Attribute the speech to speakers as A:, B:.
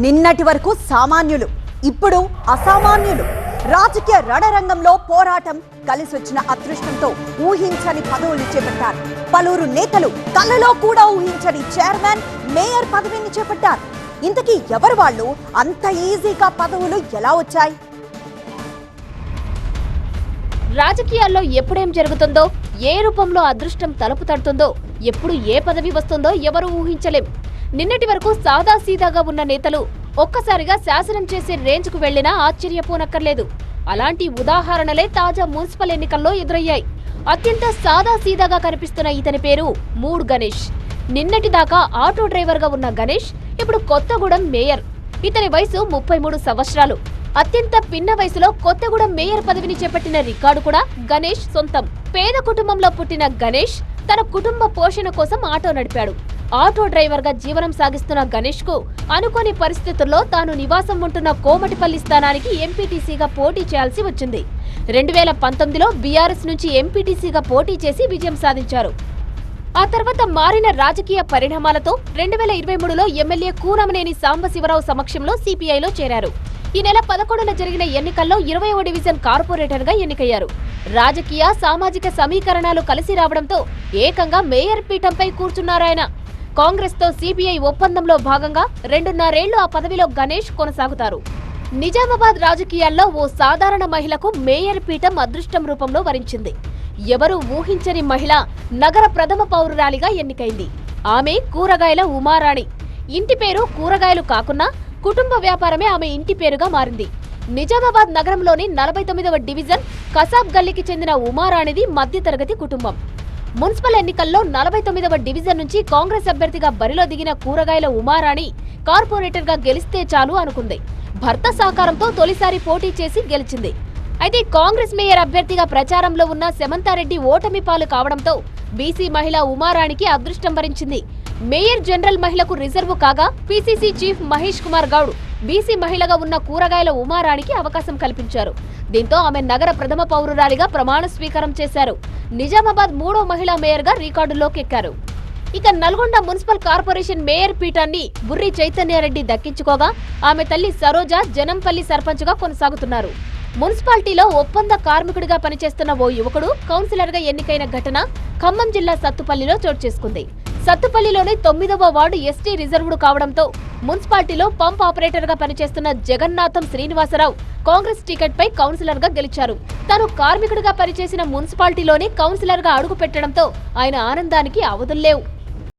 A: నిన్నటి వరకు సామాన్యులు, ఇప్పుడు అసామాన్యులు. రాజకీయ రణరంగంలో పోరాటం కలిసొచ్చిన అదృష్టంతో ఊహించని పదవులు చేపట్టారు. పలువురు నేతలు కళ్ళలో కూడా ఊహించని చైర్మన్, మేయర్ పదవిని చేపట్టారు. ఇంతకీ ఎవరు వాళ్ళు? అంత ఈజీగా పదవులు ఎలా వచ్చాయి?
B: రాజకీయాల్లో ఎప్పుడేం జరుగుతుందో, ఏ రూపంలో అదృష్టం తలుపు తడుతుందో, ఎప్పుడు ఏ పదవి వస్తుందో ఎవరు ఊహించలేం. నిన్నటి వరకు సాదాసీదాగా ఉన్న నేతలు ఒక్కసారిగా శాసనం చేసే రేంజ్కు వెళ్లినా ఆశ్చర్యపోనక్కర్లేదు. అలాంటి ఉదాహరణలే తాజా మున్సిపల్ ఎన్నికల్లో ఎదురయ్యాయి. అత్యంత సాదాసీదాగా కనిపిస్తున్న ఇతని పేరు మూడ్ గణేష్. నిన్నటి దాకా ఆటో డ్రైవర్గా ఉన్న గణేష్ ఇప్పుడు కొత్తగూడెం మేయర్. ఇతని వయసు 33 సంవత్సరాలు. అత్యంత పిన్న వయసులో కొత్తగూడెం మేయర్ పదవిని చేపట్టిన రికార్డు కూడా గణేష్ సొంతం. పేద కుటుంబంలో పుట్టిన గణేష్ తన కుటుంబ పోషణ కోసం ఆటో నడిపాడు. ఆటో డ్రైవర్ గా జీవనం సాగిస్తున్న గణేష్ కు అనుకోని పరిస్థితుల్లో తాను నివాసం ఉంటున్న కోమటిపల్లి స్థానానికి ఎంపీటీసీగా పోటీ చేయాల్సి వచ్చింది. 2019లో బీఆర్ఎస్ నుంచి ఎంపీటీసీగా పోటీ చేసి విజయం సాధించారు. ఆ తర్వాత మారిన రాజకీయ పరిణామాలతో 2023లో ఎమ్మెల్యే కూనమనేని సాంబశివరావు సమక్షంలో సిపిఐలో చేరారు. ఈ నెల 11న జరిగిన ఎన్నికల్లో 20వ డివిజన్ కార్పొరేటర్ గా ఎన్నికయ్యారు. రాజకీయ సామాజిక సమీకరణాలు కలిసి రావడంతో ఏకంగా మేయర్ పీఠంపై కూర్చున్నారాయన. కాంగ్రెస్ తో సిపిఐ ఒప్పందంలో భాగంగా 2.5 ఏళ్లు ఆ పదవిలో గణేష్ కొనసాగుతారు. నిజామాబాద్ రాజకీయాల్లో ఓ సాధారణ మహిళకు మేయర్ పీఠం అదృష్టం రూపంలో వరించింది. ఎవరూ ఊహించని మహిళ నగర ప్రథమ పౌరురాలిగా ఎన్నికైంది. ఆమె కూరగాయల ఉమారాణి. ఇంటి పేరు కూరగాయలు కాకున్నా కుటుంబ వ్యాపారమే ఆమె ఇంటి పేరుగా మారింది. నిజామాబాద్ నగరంలోని 49వ డివిజన్ కసాబ్ గల్లీకి చెందిన ఉమారాణిది మధ్యతరగతి కుటుంబం. మున్సిపల్ ఎన్నికల్లో 49వ డివిజన్ నుంచి కాంగ్రెస్ అభ్యర్థిగా బరిలో దిగిన కూరగాయల ఉమారాణి కార్పొరేటర్ గా గెలిస్తే చాలు అనుకుంది. భర్త సహకారంతో తొలిసారి పోటీ చేసి గెలిచింది. అయితే కాంగ్రెస్ మేయర్ అభ్యర్థిగా ప్రచారంలో ఉన్న సెమంతారెడ్డి ఓటమి పాలు కావడంతో బీసీ మహిళ ఉమారాణికి అదృష్టం వరించింది. మేయర్ జనరల్ మహిళకు రిజర్వు కాగా PCC chief Mahesh Kumar Goud BC మహిళగా ఉన్న కూరగాయల ఉమారాణికి అవకాశం కల్పించారు. దీంతో ఆమె నగర ప్రథమ పౌరురాలిగా ప్రమాణ స్వీకారం చేశారు. నిజామాబాద్ 3వ మహిళా మేయర్ గా రికార్డులోకి ఎక్కారు. ఇక నల్గొండ మున్సిపల్ కార్పొరేషన్ మేయర్ పీఠాన్ని బుర్రి చైతన్యారెడ్డి దక్కించుకోగా ఆమె తల్లి సరోజ జనంపల్లి సర్పంచ్ గా కొనసాగుతున్నారు. మున్సిపాలిటీలో ఒప్పంద కార్మికుడిగా పనిచేస్తున్న ఓ యువకుడు కౌన్సిలర్ గా ఎన్నికైన ఘటన ఖమ్మం జిల్లా సత్తుపల్లిలో చోటు చేసుకుంది. సత్తుపల్లిలోని 9వ వార్డు ఎస్టీ రిజర్వ్డ్ కావడంతో మున్సిపాలిటీలో పంప్ ఆపరేటర్ గా పనిచేస్తున్న జగన్నాథం శ్రీనివాసరావు కాంగ్రెస్ టికెట్ పై కౌన్సిలర్ గా గెలిచారు. తాను కార్మికుడిగా పనిచేసిన మున్సిపాలిటీలోనే కౌన్సిలర్ గా అడుగు పెట్టడంతో ఆయన ఆనందానికి అవధుల్లేవు.